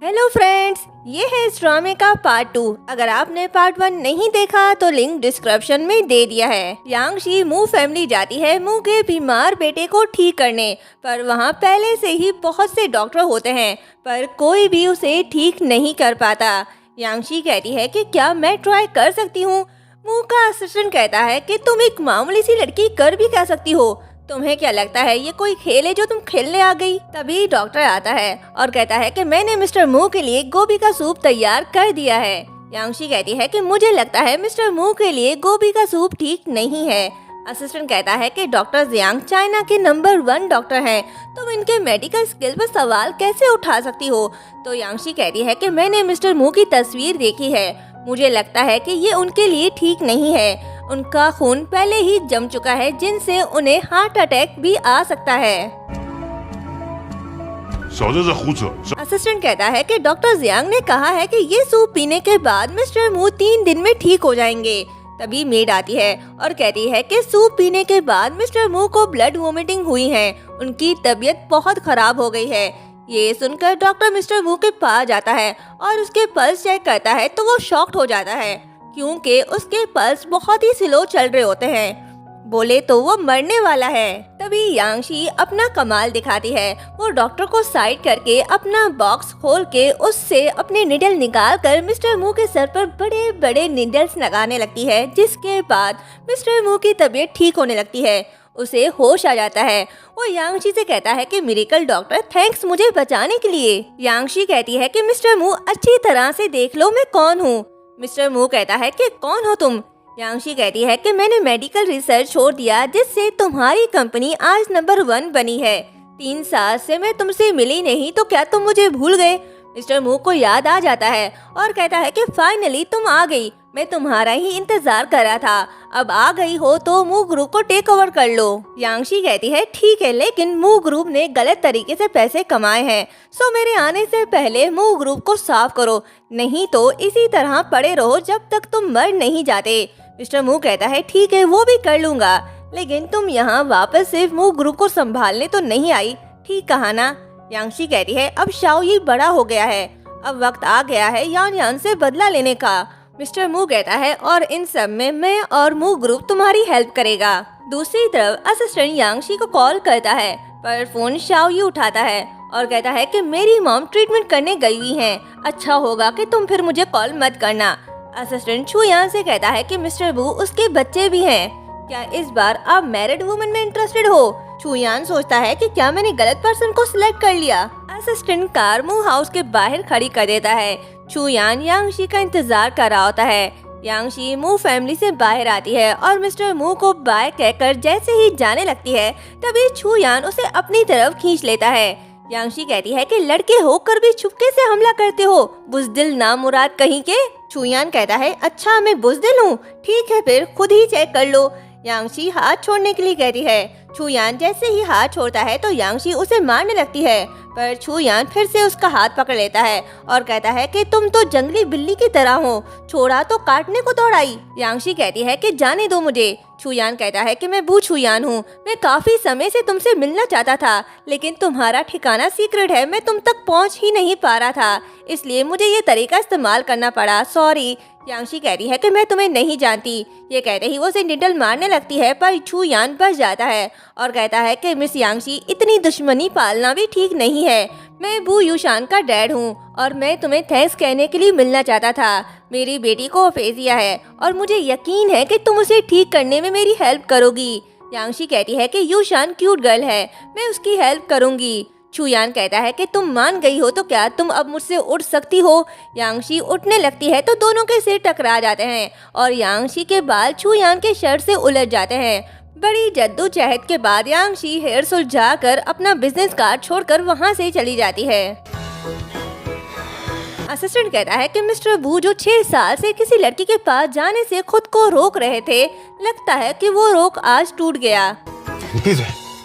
Hello friends, ये है इस ड्रामे का पार्ट 2। अगर आपने पार्ट 1 नहीं देखा तो लिंक डिस्क्रिप्शन में दे दिया है। यांगशी मू फैमिली जाती है मू के बीमार बेटे को ठीक करने, पर वहाँ पहले से ही बहुत से डॉक्टर होते हैं पर कोई भी उसे ठीक नहीं कर पाता। यांगशी कहती है कि क्या मैं ट्राई कर सकती हूँ। मू का असिस्टेंट कहता है कि तुम एक मामूली सी लड़की कर भी क्या सकती हो, तुम्हें क्या लगता है ये कोई खेल है जो तुम खेलने आ गई। तभी डॉक्टर आता है और कहता है कि मैंने मिस्टर मू के लिए गोभी का सूप तैयार कर दिया है। यांगशी कहती है कि मुझे लगता है मिस्टर मू के लिए गोभी का सूप ठीक नहीं है। असिस्टेंट कहता है कि डॉक्टर जियांग चाइना के नंबर 1 डॉक्टर हैं, तुम इनके मेडिकल स्किल पर सवाल कैसे उठा सकती हो। तो यांगशी कहती है कि मैंने मिस्टर मू की तस्वीर देखी है, मुझे लगता है कि ये उनके लिए ठीक नहीं है। उनका खून पहले ही जम चुका है जिनसे उन्हें हार्ट अटैक भी आ सकता है। असिस्टेंट कहता है कि डॉक्टर जियांग ने कहा है कि ये सूप पीने के बाद मिस्टर मू 3 दिन में ठीक हो जाएंगे। तभी मेड आती है और कहती है कि सूप पीने के बाद मिस्टर मू को ब्लड वोमिटिंग हुई है, उनकी तबीयत बहुत खराब हो गई है। ये सुनकर डॉक्टर मिस्टर मू के पास जाता है और उसके पल्स चेक करता है तो वो शॉक्ड हो जाता है क्योंकि उसके पल्स बहुत ही स्लो चल रहे होते हैं, बोले तो वो मरने वाला है। तभी यांगशी अपना कमाल दिखाती है, वो डॉक्टर को साइड करके अपना बॉक्स खोल के उससे अपने निडल निकाल कर मिस्टर मू के सर पर बड़े बड़े निडल्स लगाने लगती है, जिसके बाद मिस्टर मू की तबीयत ठीक होने लगती है, उसे होश आ जाता है। वो यांगशी से कहता है कि मिरेकल डॉक्टर थैंक्स मुझे बचाने के लिए। यांगशी कहती है कि मिस्टर मू अच्छी तरह से देख लो मैं कौन हूँ। मिस्टर मू कहता है कि कौन हो तुम। यांगशी कहती है कि मैंने मेडिकल रिसर्च छोड़ दिया जिससे तुम्हारी कंपनी आज नंबर 1 बनी है। 3 साल से मैं तुमसे मिली नहीं तो क्या तुम मुझे भूल गए। मिस्टर मू को याद आ जाता है और कहता है कि फाइनली तुम आ गई, मैं तुम्हारा ही इंतजार कर रहा था, अब आ गई हो तो मू ग्रुप को टेक ओवर कर लो। यांगशी कहती है ठीक है, लेकिन मू ग्रुप ने गलत तरीके से पैसे कमाए हैं, सो मेरे आने से पहले मू ग्रुप को साफ करो, नहीं तो इसी तरह पड़े रहो जब तक तुम मर नहीं जाते। मिस्टर मू कहता है ठीक है वो भी कर लूंगा, लेकिन तुम यहाँ वापस सिर्फ मू ग्रुप को संभालने तो नहीं आई, ठीक कहा ना। यांगशी कहती है अब शाओई बड़ा हो गया है, अब वक्त आ गया है यान यान से बदला लेने का। मिस्टर मू कहता है और इन सब में मैं और मू ग्रुप तुम्हारी हेल्प करेगा। दूसरी तरफ असिस्टेंट यांगशी को कॉल करता है पर फोन शाओई उठाता है और कहता है कि मेरी मॉम ट्रीटमेंट करने गई हुई हैं, अच्छा होगा कि तुम फिर मुझे कॉल मत करना। असिस्टेंट छुयान से कहता है कि मिस्टर बू उसके बच्चे भी हैं, क्या इस बार आप मैरिड वुमन में इंटरेस्टेड हो। छुयान सोचता है कि क्या मैंने गलत पर्सन को सिलेक्ट कर लिया। असिस्टेंट कार मू हाउस के बाहर खड़ी कर देता है। छुयान यांगशी का इंतजार कर रहा होता है। यांगशी मू फैमिली से बाहर आती है और मिस्टर मू को बाय कहकर जैसे ही जाने लगती है तभी छुयान उसे अपनी तरफ खींच लेता है। यांगशी कहती है कि लड़के होकर भी छुपके से हमला करते हो, बुज़दिल नामुराद कहीं के। छुयान कहता है अच्छा मैं बुज़दिल हूँ, ठीक है फिर खुद ही चेक कर लो। यांगशी हाथ छोड़ने के लिए कहती है। छुयान जैसे ही हाथ छोड़ता है तो यांगशी उसे मारने लगती है, पर छुयान फिर से उसका हाथ पकड़ लेता है और कहता है कि तुम तो जंगली बिल्ली की तरह हो, छोड़ा तो काटने को दौड़ाई। यांगशी कहती है कि जाने दो मुझे। छुयान कहता है कि मैं बू छुयान हूँ, मैं काफी समय से तुमसे मिलना चाहता था, लेकिन तुम्हारा ठिकाना सीक्रेट है, मैं तुम तक पहुँच ही नहीं पा रहा था, इसलिए मुझे ये तरीका इस्तेमाल करना पड़ा, सॉरी। यांगशी कहती है कि मैं तुम्हें नहीं जानती। ये कहते ही वो उसे निडल मारने लगती है पर छुयान बच जाता है और कहता है कि मिस यांगशी इतनी दुश्मनी पालना भी ठीक नहीं है, मैं बू यूशान का डैड हूँ और मैं तुम्हें थैंक्स कहने के लिए मिलना चाहता था। मेरी बेटी को अफेजिया है और मुझे यकीन है कि तुम उसे ठीक करने में मेरी हेल्प करोगी। यांगशी कहती है कि यूशान क्यूट गर्ल है, मैं उसकी हेल्प करूँगी। छुयान कहता है कि तुम मान गई हो तो क्या तुम अब मुझसे उठ सकती हो। यांगशी उठने लगती है तो दोनों के सिर टकरा जाते हैं और यांगशी के बाल छुयान के शर्ट से उलझ जाते हैं। बड़ी जद्दोजहद के बाद यांगशी हेयर सुलझाकर अपना बिजनेस कार्ड छोड़कर वहां से चली जाती है। असिस्टेंट कहता है कि मिस्टर बू जो 6 साल से किसी लड़की के पास जाने से खुद को रोक रहे थे, लगता है कि वो रोक आज टूट गया।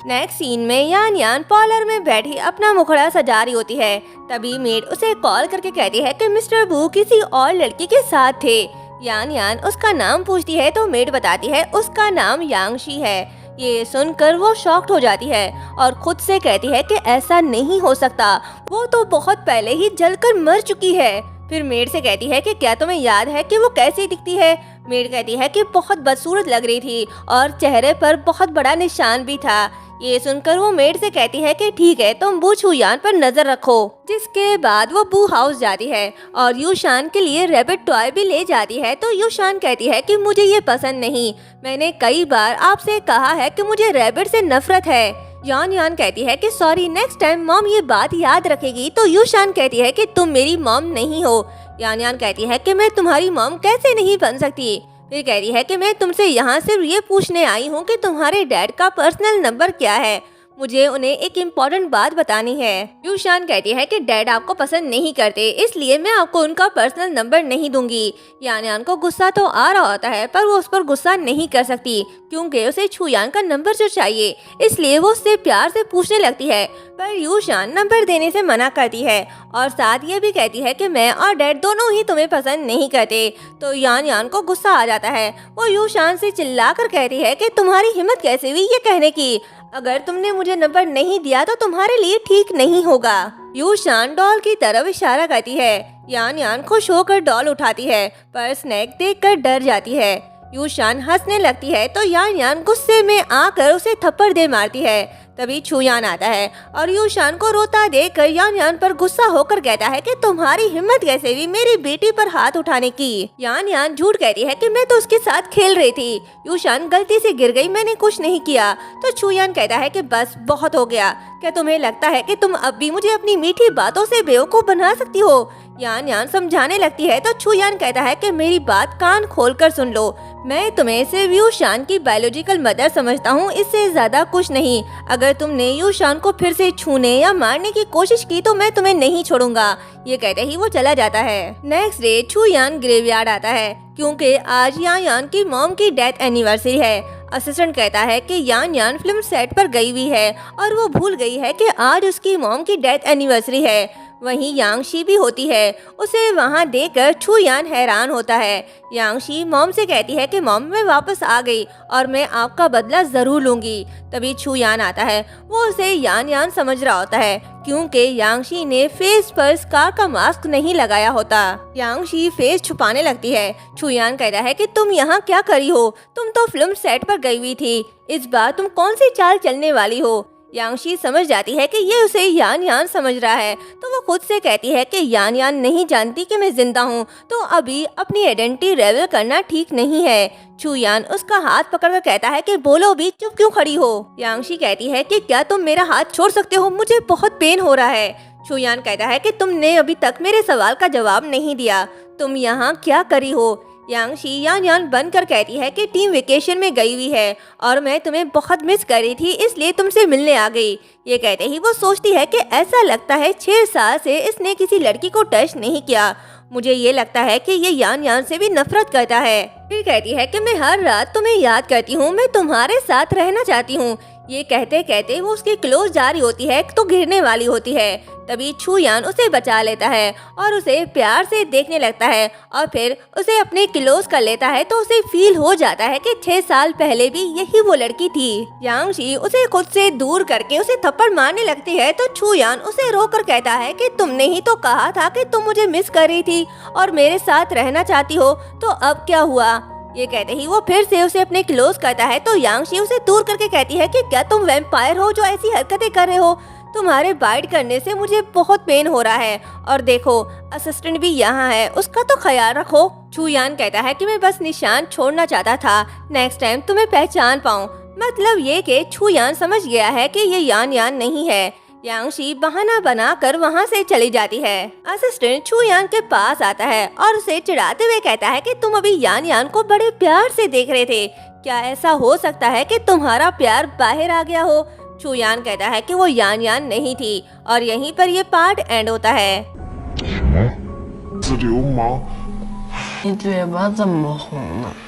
नेक्स्ट सीन में यान यान पार्लर में बैठी अपना मुखड़ा सजा रही होती है। तभी मेड उसे कॉल करके कहती है कि मिस्टर बू किसी और लड़की के साथ थे। यान यान उसका नाम पूछती है तो मेड बताती है उसका नाम यांगशी है। ये सुनकर वो शॉक्ड हो जाती है और खुद से कहती है कि ऐसा नहीं हो सकता, वो तो बहुत पहले ही जलकर मर चुकी है। फिर मेड से कहती है कि क्या तुम्हें याद है कि वो कैसी दिखती है। मेड कहती है कि बहुत बदसूरत लग रही थी और चेहरे पर बहुत बड़ा निशान भी था। ये सुनकर वो मेड से कहती है कि ठीक है, तुम बू छुयान पर नजर रखो। जिसके बाद वो बू हाउस जाती है और यूशान के लिए रैबिट टॉय भी ले जाती है। तो यूशान कहती है कि मुझे ये पसंद नहीं, मैंने कई बार आपसे कहा है कि मुझे रैबिट से नफरत है। यान यान कहती है कि सॉरी, नेक्स्ट टाइम मॉम ये बात याद रखेगी। तो यूशान कहती है कि तुम मेरी मॉम नहीं हो। यान यान कहती है कि मैं तुम्हारी मॉम कैसे नहीं बन सकती। फिर कहती है कि मैं तुमसे यहाँ सिर्फ ये पूछने आई हूँ कि तुम्हारे डैड का पर्सनल नंबर क्या है, मुझे उन्हें एक इम्पोर्टेंट बात बतानी है। यूशान कहती है कि डैड आपको पसंद नहीं करते, इसलिए मैं आपको उनका पर्सनल नंबर नहीं दूंगी। यान यान को गुस्सा तो आ रहा होता है पर वो उस पर गुस्सा नहीं कर सकती क्योंकि उसे छुयान का नंबर जो चाहिए, इसलिए वो उससे प्यार से पूछने लगती है। पर यूशान नंबर देने से मना करती है और साथ ये भी कहती है कि मैं और डैड दोनों ही तुम्हें पसंद नहीं करते। तो यान यान को गुस्सा आ जाता है। वो यूशान से चिल्लाकर कहती है कि तुम्हारी हिम्मत कैसे हुई ये कहने की, अगर तुमने मुझे नंबर नहीं दिया तो तुम्हारे लिए ठीक नहीं होगा। यूशान डॉल की तरफ इशारा करती है। यान यान खुश होकर डॉल उठाती है पर स्नैक देखकर डर जाती है। यूशान हंसने लगती है तो यान यान गुस्से में आकर उसे थप्पड़ दे मारती है। तभी छुयान आता है और यूशान को रोता देखकर यान यान पर गुस्सा होकर कहता है कि तुम्हारी हिम्मत कैसे हुई मेरी बेटी पर हाथ उठाने की। यान यान झूठ कहती है कि मैं तो उसके साथ खेल रही थी, यूशान गलती से गिर गई, मैंने कुछ नहीं किया। तो छुयान कहता है कि बस बहुत हो गया, क्या तुम्हें लगता है कि तुम अब भी मुझे अपनी मीठी बातों से बेवकूफ बना सकती हो। यान यान समझाने लगती है तो छुयान कहता है कि मेरी बात कान खोलकर सुन लो, मैं तुम्हें सिर्फ यूशान की बायोलॉजिकल मदर समझता हूँ, इससे ज्यादा कुछ नहीं। अगर तुमने यूशान को फिर से छूने या मारने की कोशिश की तो मैं तुम्हें नहीं छोड़ूंगा। ये कहते ही वो चला जाता है। नेक्स्ट डे छुयान ग्रेवयार्ड आता है क्योंकि आज यान यान की मॉम की डेथ एनिवर्सरी है। असिस्टेंट कहता है कि यान यान फिल्म सेट पर गई हुई है और वो भूल गई है कि आज उसकी मॉम की डेथ एनिवर्सरी है। वहीं यांगशी भी होती है, उसे वहां देखकर छुयान हैरान होता है। यांगशी मॉम से कहती है कि मॉम मैं वापस आ गई और मैं आपका बदला जरूर लूंगी। तभी छुयान आता है, वो उसे यान यान समझ रहा होता है क्योंकि यांगशी ने फेस पर स्कार का मास्क नहीं लगाया होता। यांगशी फेस छुपाने लगती है। छुयान कहता है कि तुम यहाँ क्या करी हो, तुम तो फिल्म सेट पर गई हुई थी, इस बार तुम कौन सी चाल चलने वाली हो। यांगशी समझ जाती है कि ये उसे यान यान समझ रहा है तो वो खुद से कहती है कि यान यान नहीं जानती कि मैं जिंदा हूँ, तो अभी अपनी आइडेंटिटी रिवील करना ठीक नहीं है। छुयान उसका हाथ पकड़कर कहता है कि बोलो भी, चुप क्यों खड़ी हो। यांगशी कहती है कि क्या तुम मेरा हाथ छोड़ सकते हो, मुझे बहुत पेन हो रहा है। छुयान कहता है कि तुमने अभी तक मेरे सवाल का जवाब नहीं दिया, तुम यहाँ क्या करी हो। यांगशी यान यान बनकर कहती है कि टीम वेकेशन में गई हुई है और मैं तुम्हें बहुत मिस कर रही थी, इसलिए तुमसे मिलने आ गई। ये कहते ही वो सोचती है कि ऐसा लगता है 6 साल से इसने किसी लड़की को टच नहीं किया, मुझे ये लगता है कि ये यान यान से भी नफरत करता है। फिर कहती है कि मैं हर रात तुम्हें याद करती हूँ, मैं तुम्हारे साथ रहना चाहती हूँ। ये कहते कहते वो उसके क्लोज जा रही होती है तो गिरने वाली होती है। तभी छुयान उसे बचा लेता है और उसे प्यार से देखने लगता है और फिर उसे अपने क्लोज कर लेता है तो उसे फील हो जाता है कि 6 साल पहले भी यही वो लड़की थी। यांगशी उसे खुद से दूर करके उसे थप्पड़ मारने लगती है तो छुयान उसे रोककर कहता है कि तुमने ही तो कहा था कि तुम मुझे मिस कर रही थी और मेरे साथ रहना चाहती हो, तो अब क्या हुआ। ये कहते ही वो फिर से उसे अपने क्लोज करता है तो यांगशी उसे दूर करके कहती है कि क्या तुम वैम्पायर हो जो ऐसी हरकतें कर रहे हो, तुम्हारे बाइट करने से मुझे बहुत पेन हो रहा है और देखो असिस्टेंट भी यहाँ है, उसका तो ख्याल रखो। छुयान कहता है कि मैं बस निशान छोड़ना चाहता था, नेक्स्ट टाइम तुम्हें पहचान पाऊँ। मतलब ये कि छुयान समझ गया है कि ये यान यान नहीं है। यांगशी बहाना बनाकर वहाँ से चली जाती है। असिस्टेंट छुयान के पास आता है और उसे चिढ़ाते हुए कहता है कि तुम अभी यान यान को बड़े प्यार से देख रहे थे, क्या ऐसा हो सकता है कि तुम्हारा प्यार बाहर आ गया हो। छुयान कहता है कि वो यान यान नहीं थी और यहीं पर ये पार्ट एंड होता है। 流氓！你嘴巴怎么红了？